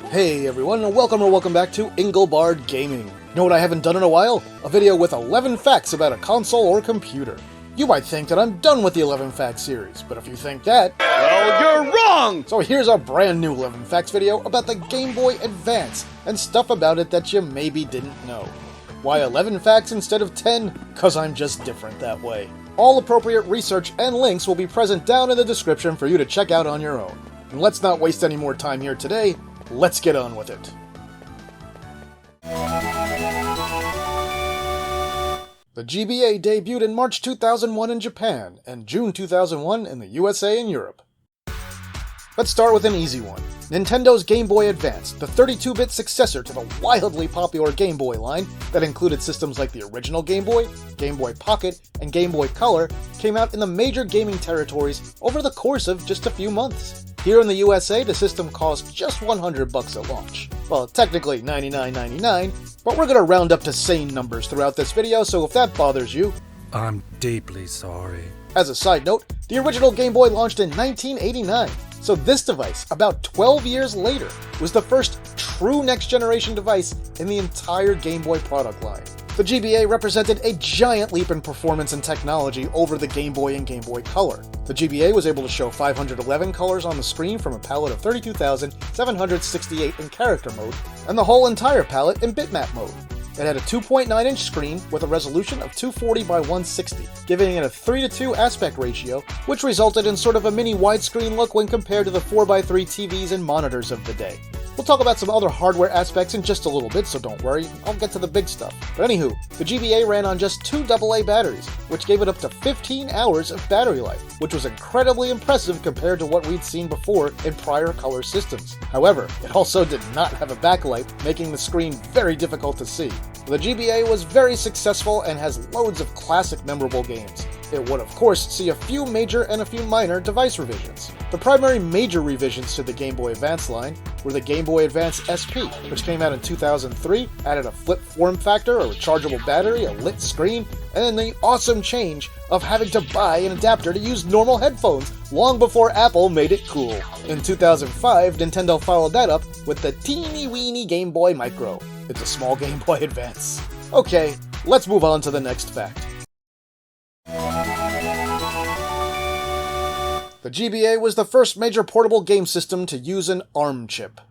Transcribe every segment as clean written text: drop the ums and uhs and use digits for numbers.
Hey everyone, and welcome back to Engelbart Gaming. You know what I haven't done in a while? A video with 11 facts about a console or computer. You might think that I'm done with the 11 Facts series, but if you think that, well, you're wrong! So here's a brand new 11 Facts video about the Game Boy Advance, and stuff about it that you maybe didn't know. Why 11 facts instead of 10? Cause I'm just different that way. All appropriate research and links will be present down in the description for you to check out on your own. And let's not waste any more time here today. Let's get on with it. The GBA debuted in March 2001 in Japan, and June 2001 in the USA and Europe. Let's start with an easy one. Nintendo's Game Boy Advance, the 32-bit successor to the wildly popular Game Boy line that included systems like the original Game Boy Pocket, and Game Boy Color, came out in the major gaming territories over the course of just a few months. Here in the USA, the system cost just $100 at launch. Well, technically $99.99, but we're gonna round up to sane numbers throughout this video, so if that bothers you, I'm deeply sorry. As a side note, the original Game Boy launched in 1989, so this device, about 12 years later, was the first true next-generation device in the entire Game Boy product line. The GBA represented a giant leap in performance and technology over the Game Boy and Game Boy Color. The GBA was able to show 511 colors on the screen from a palette of 32,768 in character mode, and the whole entire palette in bitmap mode. It had a 2.9-inch screen with a resolution of 240 by 160, giving it a 3:2 aspect ratio, which resulted in sort of a mini widescreen look when compared to the 4:3 TVs and monitors of the day. We'll talk about some other hardware aspects in just a little bit, so don't worry, I'll get to the big stuff. But anywho, the GBA ran on just 2 AA batteries, which gave it up to 15 hours of battery life, which was incredibly impressive compared to what we'd seen before in prior color systems. However, it also did not have a backlight, making the screen very difficult to see. The GBA was very successful and has loads of classic memorable games. It would of course see a few major and a few minor device revisions. The primary major revisions to the Game Boy Advance line were the Game Boy Advance SP, which came out in 2003, added a flip form factor, a rechargeable battery, a lit screen, and then the awesome change of having to buy an adapter to use normal headphones long before Apple made it cool. In 2005, Nintendo followed that up with the teeny weeny Game Boy Micro. It's a small Game Boy Advance. Okay, let's move on to the next fact. The GBA was the first major portable game system to use an ARM chip.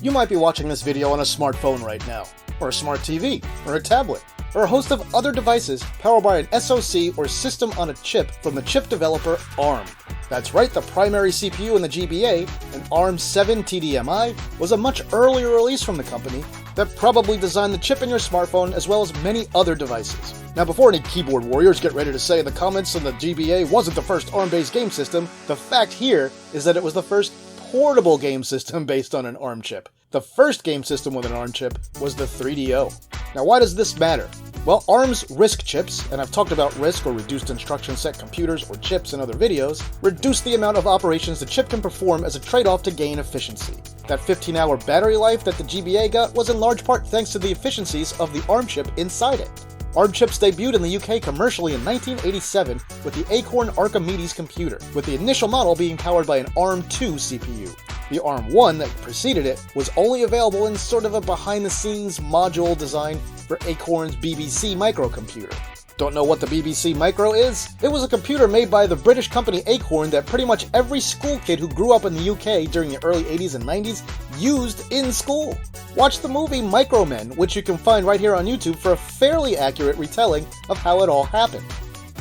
You might be watching this video on a smartphone right now, or a smart TV, or a tablet, or a host of other devices powered by an SoC or system on a chip from the chip developer ARM. That's right, the primary CPU in the GBA, an ARM 7 TDMI, was a much earlier release from the company that probably designed the chip in your smartphone as well as many other devices. Now before any keyboard warriors get ready to say in the comments that the GBA wasn't the first ARM-based game system, the fact here is that it was the first portable game system based on an ARM chip. The first game system with an ARM chip was the 3DO. Now why does this matter? Well, ARM's RISC chips, and I've talked about RISC or reduced instruction set computers or chips in other videos, reduce the amount of operations the chip can perform as a trade-off to gain efficiency. That 15-hour battery life that the GBA got was in large part thanks to the efficiencies of the ARM chip inside it. ARM chips debuted in the UK commercially in 1987 with the Acorn Archimedes computer, with the initial model being powered by an ARM 2 CPU. The ARM 1 that preceded it was only available in sort of a behind-the-scenes module design for Acorn's BBC microcomputer. Don't know what the BBC Micro is? It was a computer made by the British company Acorn that pretty much every school kid who grew up in the UK during the early 80s and 90s used in school. Watch the movie Micromen, which you can find right here on YouTube for a fairly accurate retelling of how it all happened.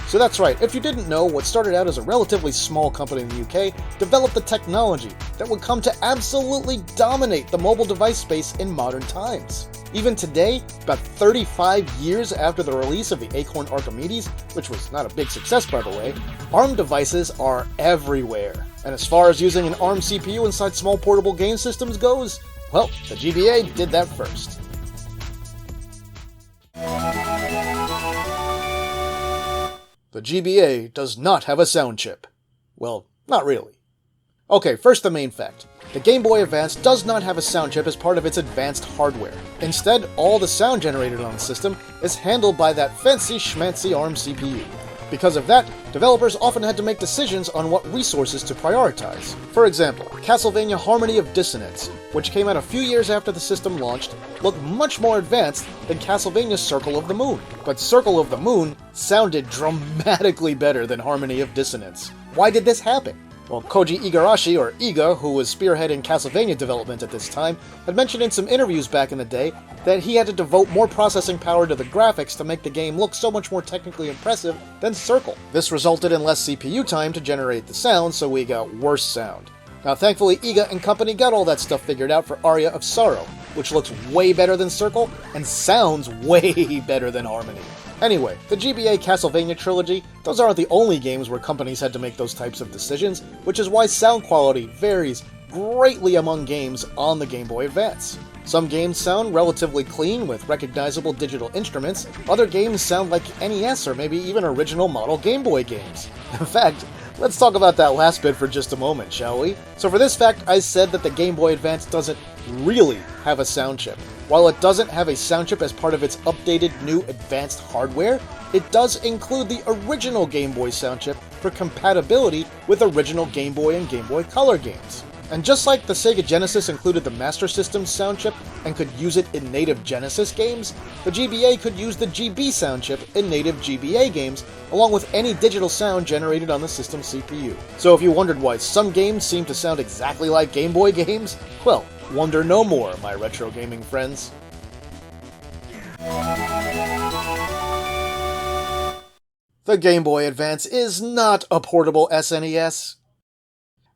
So that's right, if you didn't know, what started out as a relatively small company in the UK developed the technology that would come to absolutely dominate the mobile device space in modern times. Even today, about 35 years after the release of the Acorn Archimedes, which was not a big success by the way, ARM devices are everywhere. And as far as using an ARM CPU inside small portable game systems goes, well, the GBA did that first. The GBA does not have a sound chip. Well, not really. Okay, first the main fact. The Game Boy Advance does not have a sound chip as part of its advanced hardware. Instead, all the sound generated on the system is handled by that fancy schmancy ARM CPU. Because of that, developers often had to make decisions on what resources to prioritize. For example, Castlevania Harmony of Dissonance, which came out a few years after the system launched, looked much more advanced than Castlevania Circle of the Moon. But Circle of the Moon sounded dramatically better than Harmony of Dissonance. Why did this happen? Well, Koji Igarashi, or Iga, who was spearheading Castlevania development at this time, had mentioned in some interviews back in the day that he had to devote more processing power to the graphics to make the game look so much more technically impressive than Circle. This resulted in less CPU time to generate the sound, so we got worse sound. Now, thankfully, Iga and company got all that stuff figured out for Aria of Sorrow, which looks way better than Circle and sounds way better than Harmony. Anyway, the GBA Castlevania trilogy, those aren't the only games where companies had to make those types of decisions, which is why sound quality varies greatly among games on the Game Boy Advance. Some games sound relatively clean with recognizable digital instruments, other games sound like NES or maybe even original model Game Boy games. In fact, let's talk about that last bit for just a moment, shall we? So for this fact, I said that the Game Boy Advance doesn't really have a sound chip. While it doesn't have a sound chip as part of its updated new advanced hardware, it does include the original Game Boy sound chip for compatibility with original Game Boy and Game Boy Color games. And just like the Sega Genesis included the Master System sound chip and could use it in native Genesis games, the GBA could use the GB sound chip in native GBA games, along with any digital sound generated on the system's CPU. So if you wondered why some games seem to sound exactly like Game Boy games, well, wonder no more, my retro gaming friends. The Game Boy Advance is not a portable SNES.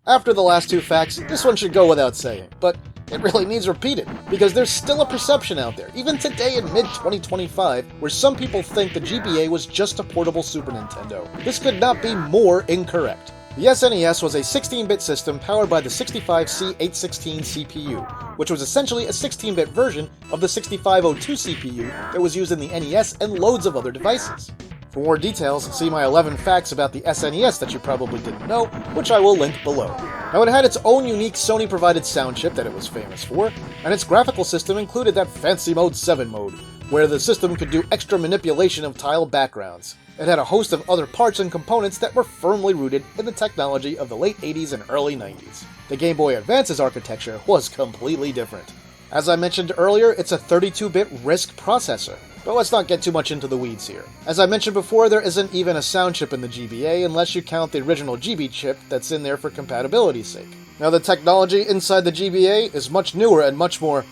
After the last two facts, this one should go without saying, but it really needs repeated, because there's still a perception out there, even today in mid-2025, where some people think the GBA was just a portable Super Nintendo. This could not be more incorrect. The SNES was a 16-bit system powered by the 65C816 CPU, which was essentially a 16-bit version of the 6502 CPU that was used in the NES and loads of other devices. For more details, see my 11 facts about the SNES that you probably didn't know, which I will link below. Now, it had its own unique Sony-provided sound chip that it was famous for, and its graphical system included that fancy Mode 7 mode, where the system could do extra manipulation of tile backgrounds. It had a host of other parts and components that were firmly rooted in the technology of the late 80s and early 90s. The Game Boy Advance's architecture was completely different. As I mentioned earlier, it's a 32-bit RISC processor. But let's not get too much into the weeds here. As I mentioned before, there isn't even a sound chip in the GBA unless you count the original GB chip that's in there for compatibility's sake. Now, the technology inside the GBA is much newer and much more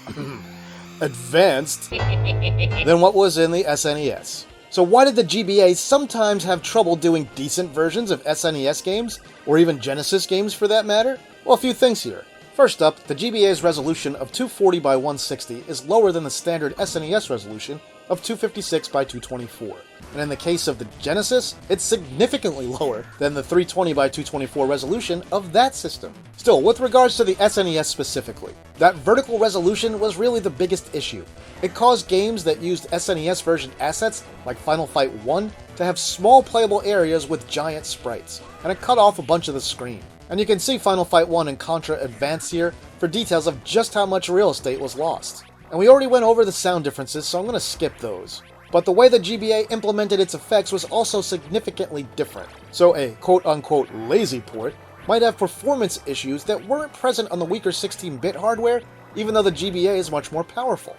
advanced than what was in the SNES. So why did the GBA sometimes have trouble doing decent versions of SNES games, or even Genesis games for that matter? Well, a few things here. First up, the GBA's resolution of 240 by 160 is lower than the standard SNES resolution of 256 by 224. And in the case of the Genesis, it's significantly lower than the 320 by 224 resolution of that system. Still, with regards to the SNES specifically, that vertical resolution was really the biggest issue. It caused games that used SNES version assets, like Final Fight 1, to have small playable areas with giant sprites, and it cut off a bunch of the screen. And you can see Final Fight 1 and Contra Advance here for details of just how much real estate was lost. And we already went over the sound differences, so I'm going to skip those. But the way the GBA implemented its effects was also significantly different. So a quote-unquote lazy port might have performance issues that weren't present on the weaker 16-bit hardware, even though the GBA is much more powerful.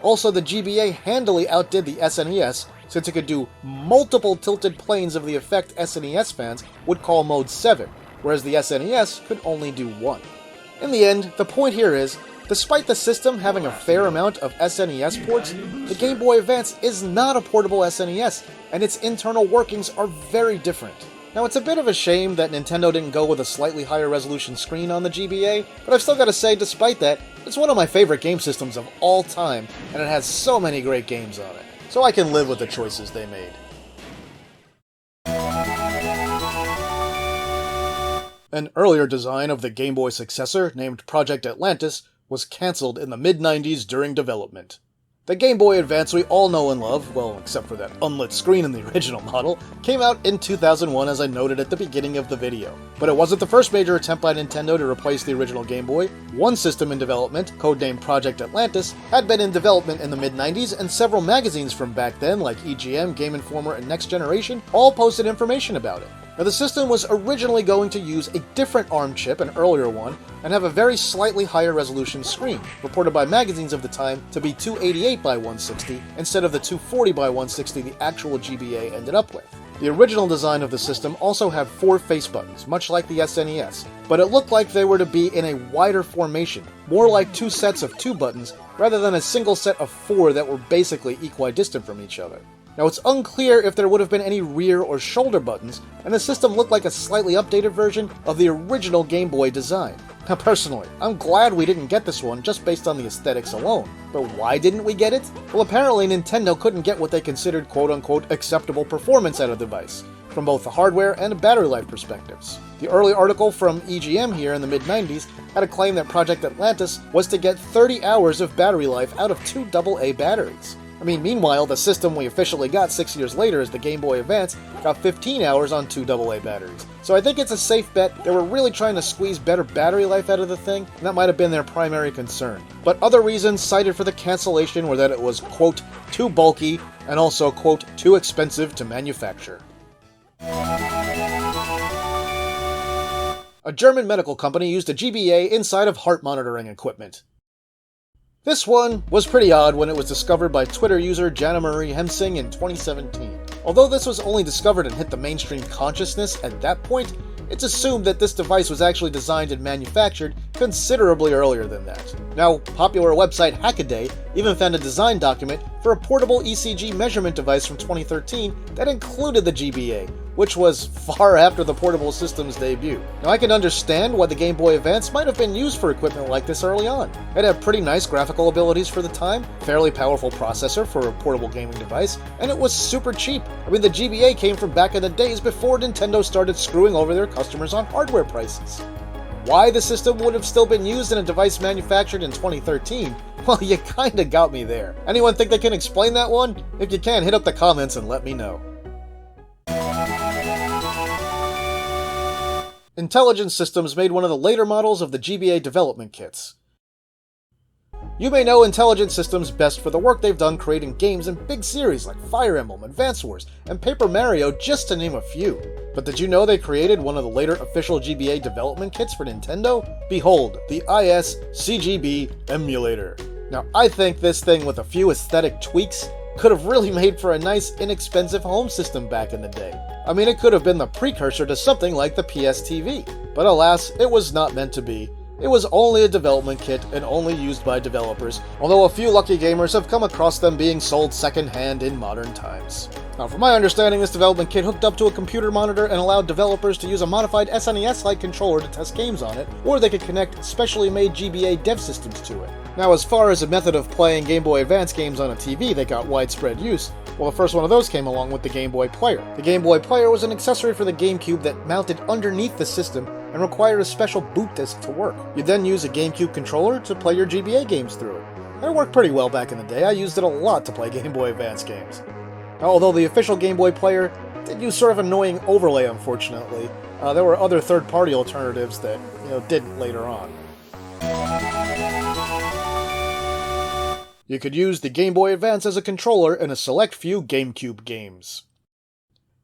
Also, the GBA handily outdid the SNES, since it could do multiple tilted planes of the effect SNES fans would call Mode 7, whereas the SNES could only do one. In the end, the point here is, despite the system having a fair amount of SNES ports, the Game Boy Advance is not a portable SNES, and its internal workings are very different. Now, it's a bit of a shame that Nintendo didn't go with a slightly higher resolution screen on the GBA, but I've still got to say, despite that, it's one of my favorite game systems of all time, and it has so many great games on it. So I can live with the choices they made. An earlier design of the Game Boy successor, named Project Atlantis, was cancelled in the mid-90s during development. The Game Boy Advance we all know and love, well, except for that unlit screen in the original model, came out in 2001 as I noted at the beginning of the video. But it wasn't the first major attempt by Nintendo to replace the original Game Boy. One system in development, codenamed Project Atlantis, had been in development in the mid-90s, and several magazines from back then, like EGM, Game Informer, and Next Generation, all posted information about it. Now, the system was originally going to use a different ARM chip, an earlier one, and have a very slightly higher resolution screen, reported by magazines of the time to be 288 by 160 instead of the 240 by 160 the actual GBA ended up with. The original design of the system also had 4 face buttons, much like the SNES, but it looked like they were to be in a wider formation, more like 2 sets of 2 buttons rather than a single set of 4 that were basically equidistant from each other. Now, it's unclear if there would have been any rear or shoulder buttons, and the system looked like a slightly updated version of the original Game Boy design. Now, personally, I'm glad we didn't get this one just based on the aesthetics alone. But why didn't we get it? Well, apparently Nintendo couldn't get what they considered quote-unquote acceptable performance out of the device, from both the hardware and battery life perspectives. The early article from EGM here in the mid-90s had a claim that Project Atlantis was to get 30 hours of battery life out of 2 AA batteries. I mean, meanwhile, the system we officially got 6 years later as the Game Boy Advance got 15 hours on 2 AA batteries. So I think it's a safe bet they were really trying to squeeze better battery life out of the thing, and that might have been their primary concern. But other reasons cited for the cancellation were that it was, quote, too bulky, and also, quote, too expensive to manufacture. A German medical company used a GBA inside of heart monitoring equipment. This one was pretty odd when it was discovered by Twitter user Jana Marie Hemsing in 2017. Although this was only discovered and hit the mainstream consciousness at that point, it's assumed that this device was actually designed and manufactured considerably earlier than that. Now, popular website Hackaday even found a design document for a portable ECG measurement device from 2013 that included the GBA, which was far after the portable system's debut. Now, I can understand why the Game Boy Advance might have been used for equipment like this early on. It had pretty nice graphical abilities for the time, fairly powerful processor for a portable gaming device, and it was super cheap. I mean, the GBA came from back in the days before Nintendo started screwing over their customers on hardware prices. Why the system would have still been used in a device manufactured in 2013? Well, you kinda got me there. Anyone think they can explain that one? If you can, hit up the comments and let me know. Intelligent Systems made one of the later models of the GBA development kits. You may know Intelligent Systems best for the work they've done creating games in big series like Fire Emblem, Advance Wars, and Paper Mario, just to name a few. But did you know they created one of the later official GBA development kits for Nintendo? Behold, the IS-CGB emulator. Now, I think this thing with a few aesthetic tweaks could have really made for a nice, inexpensive home system back in the day. I mean, it could have been the precursor to something like the PS-TV. But alas, it was not meant to be. It was only a development kit and only used by developers, although a few lucky gamers have come across them being sold second-hand in modern times. Now, from my understanding, this development kit hooked up to a computer monitor and allowed developers to use a modified SNES-like controller to test games on it, or they could connect specially made GBA dev systems to it. Now, as far as a method of playing Game Boy Advance games on a TV that got widespread use, well, the first one of those came along with the Game Boy Player. The Game Boy Player was an accessory for the GameCube that mounted underneath the system and required a special boot disc to work. You'd then use a GameCube controller to play your GBA games through it. It worked pretty well back in the day. I used it a lot to play Game Boy Advance games. Now, although the official Game Boy Player did use sort of annoying overlay, unfortunately, there were other third-party alternatives that, didn't later on. You could use the Game Boy Advance as a controller in a select few GameCube games.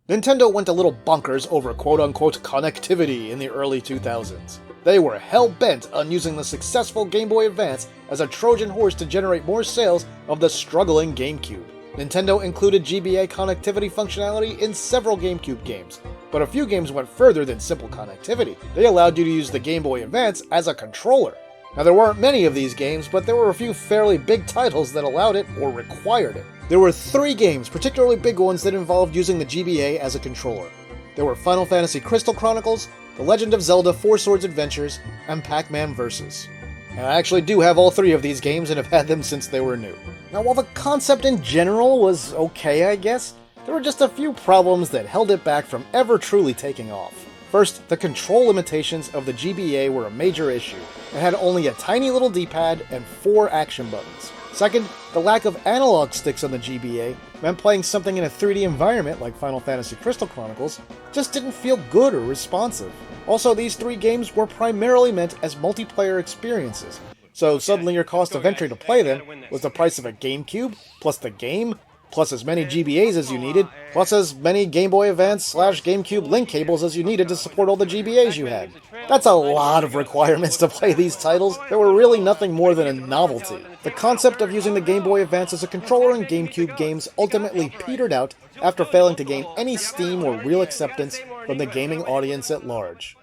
Nintendo went a little bonkers over quote-unquote connectivity in the early 2000s. They were hell-bent on using the successful Game Boy Advance as a Trojan horse to generate more sales of the struggling GameCube. Nintendo included GBA connectivity functionality in several GameCube games, but a few games went further than simple connectivity. They allowed you to use the Game Boy Advance as a controller. Now, there weren't many of these games, but there were a few fairly big titles that allowed it or required it. There were 3 games, particularly big ones, that involved using the GBA as a controller. There were Final Fantasy Crystal Chronicles, The Legend of Zelda 4 Swords Adventures, and Pac-Man Vs. And I actually do have all 3 of these games and have had them since they were new. Now, while the concept in general was okay, I guess, there were just a few problems that held it back from ever truly taking off. First, the control limitations of the GBA were a major issue. It had only a tiny little D-pad and 4 action buttons. Second, the lack of analog sticks on the GBA meant playing something in a 3D environment like Final Fantasy Crystal Chronicles just didn't feel good or responsive. Also, these three games were primarily meant as multiplayer experiences, so suddenly your cost of entry to play them was the price of a GameCube, plus the game, plus as many GBAs as you needed, plus as many Game Boy Advance / GameCube link cables as you needed to support all the GBAs you had. That's a lot of requirements to play these titles that were really nothing more than a novelty. The concept of using the Game Boy Advance as a controller in GameCube games ultimately petered out after failing to gain any steam or real acceptance from the gaming audience at large.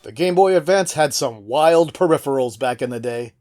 The Game Boy Advance had some wild peripherals back in the day.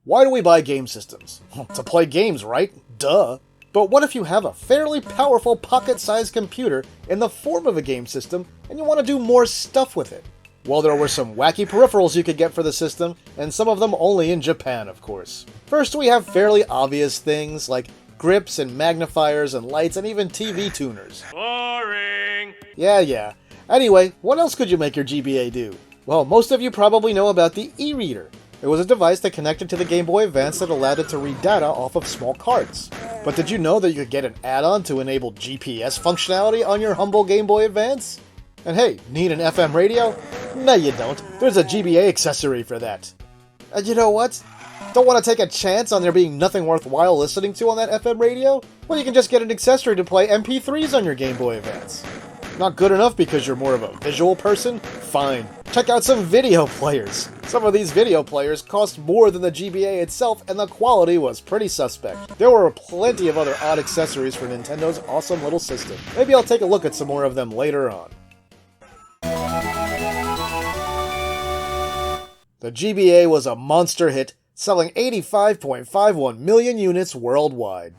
Why do we buy game systems? To play games, right? Duh. But what if you have a fairly powerful pocket-sized computer in the form of a game system, and you want to do more stuff with it? Well, there were some wacky peripherals you could get for the system, and some of them only in Japan, of course. First, we have fairly obvious things like grips and magnifiers and lights and even TV tuners. Boring! Yeah. Anyway, what else could you make your GBA do? Well, most of you probably know about the e-reader. It was a device that connected to the Game Boy Advance that allowed it to read data off of small cards. But did you know that you could get an add-on to enable GPS functionality on your humble Game Boy Advance? And hey, need an FM radio? No you don't. There's a GBA accessory for that. And you know what? Don't want to take a chance on there being nothing worthwhile listening to on that FM radio? Well, you can just get an accessory to play MP3s on your Game Boy Advance. Not good enough because you're more of a visual person? Fine. Check out some video players. Some of these video players cost more than the GBA itself, and the quality was pretty suspect. There were plenty of other odd accessories for Nintendo's awesome little system. Maybe I'll take a look at some more of them later on. The GBA was a monster hit, selling 85.51 million units worldwide.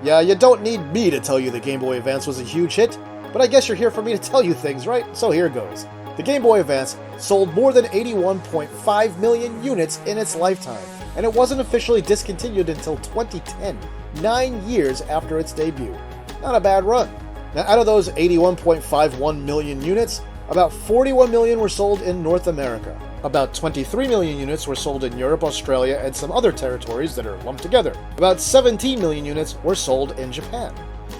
Yeah, you don't need me to tell you the Game Boy Advance was a huge hit, but I guess you're here for me to tell you things, right? So here goes. The Game Boy Advance sold more than 81.5 million units in its lifetime, and it wasn't officially discontinued until 2010, 9 years after its debut. Not a bad run. Now, out of those 81.51 million units, about 41 million were sold in North America. About 23 million units were sold in Europe, Australia, and some other territories that are lumped together. About 17 million units were sold in Japan.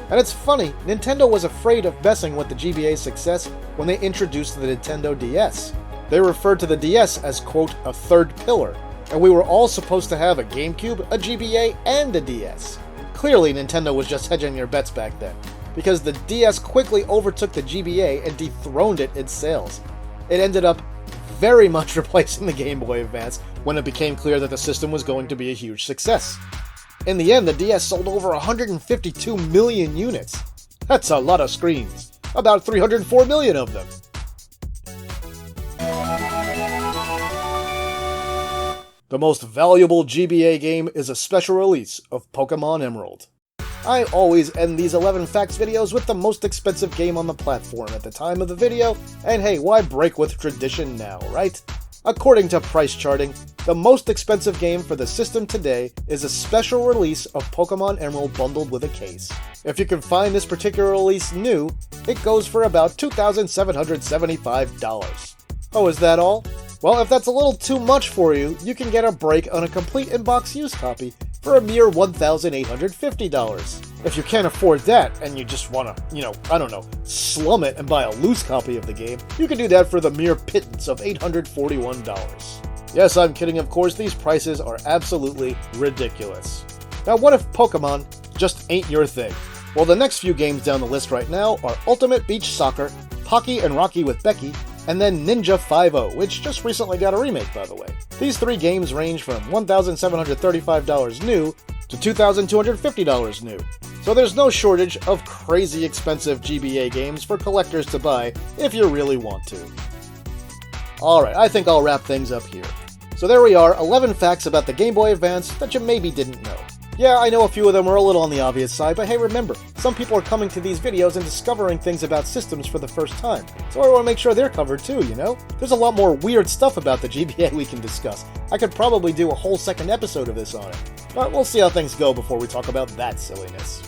And it's funny, Nintendo was afraid of messing with the GBA's success when they introduced the Nintendo DS. They referred to the DS as, quote, a third pillar, and we were all supposed to have a GameCube, a GBA, and a DS. Clearly, Nintendo was just hedging their bets back then, because the DS quickly overtook the GBA and dethroned it in sales. It ended up very much replacing the Game Boy Advance when it became clear that the system was going to be a huge success. In the end, the DS sold over 152 million units. That's a lot of screens. About 304 million of them. The most valuable GBA game is a special release of Pokemon Emerald. I always end these 11 Facts videos with the most expensive game on the platform at the time of the video, and hey, why break with tradition now, right? According to price charting, the most expensive game for the system today is a special release of Pokemon Emerald bundled with a case. If you can find this particular release new, it goes for about $2,775. Oh, is that all? Well, if that's a little too much for you, you can get a break on a complete in-box used copy for a mere $1,850. If you can't afford that, and you just want to, slum it and buy a loose copy of the game, you can do that for the mere pittance of $841. Yes, I'm kidding, of course, these prices are absolutely ridiculous. Now, what if Pokemon just ain't your thing? Well, the next few games down the list right now are Ultimate Beach Soccer, Pocky and Rocky with Becky, and then Ninja 5-0, which just recently got a remake, by the way. These three games range from $1,735 new to $2,250 new. So there's no shortage of crazy expensive GBA games for collectors to buy if you really want to. Alright, I think I'll wrap things up here. So there we are, 11 facts about the Game Boy Advance that you maybe didn't know. Yeah, I know a few of them are a little on the obvious side, but hey, remember, some people are coming to these videos and discovering things about systems for the first time. So I want to make sure they're covered too, you know? There's a lot more weird stuff about the GBA we can discuss. I could probably do a whole second episode of this on it. But we'll see how things go before we talk about that silliness.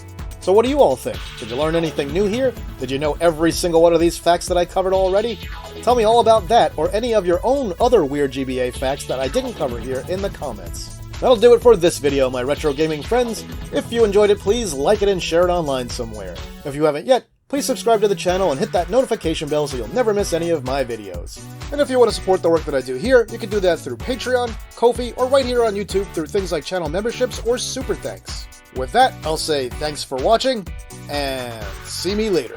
So what do you all think? Did you learn anything new here? Did you know every single one of these facts that I covered already? Tell me all about that or any of your own other weird GBA facts that I didn't cover here in the comments. That'll do it for this video, my retro gaming friends. If you enjoyed it, please like it and share it online somewhere. If you haven't yet, please subscribe to the channel and hit that notification bell so you'll never miss any of my videos. And if you want to support the work that I do here, you can do that through Patreon, Ko-fi, or right here on YouTube through things like channel memberships or super thanks. With that, I'll say thanks for watching, and see me later.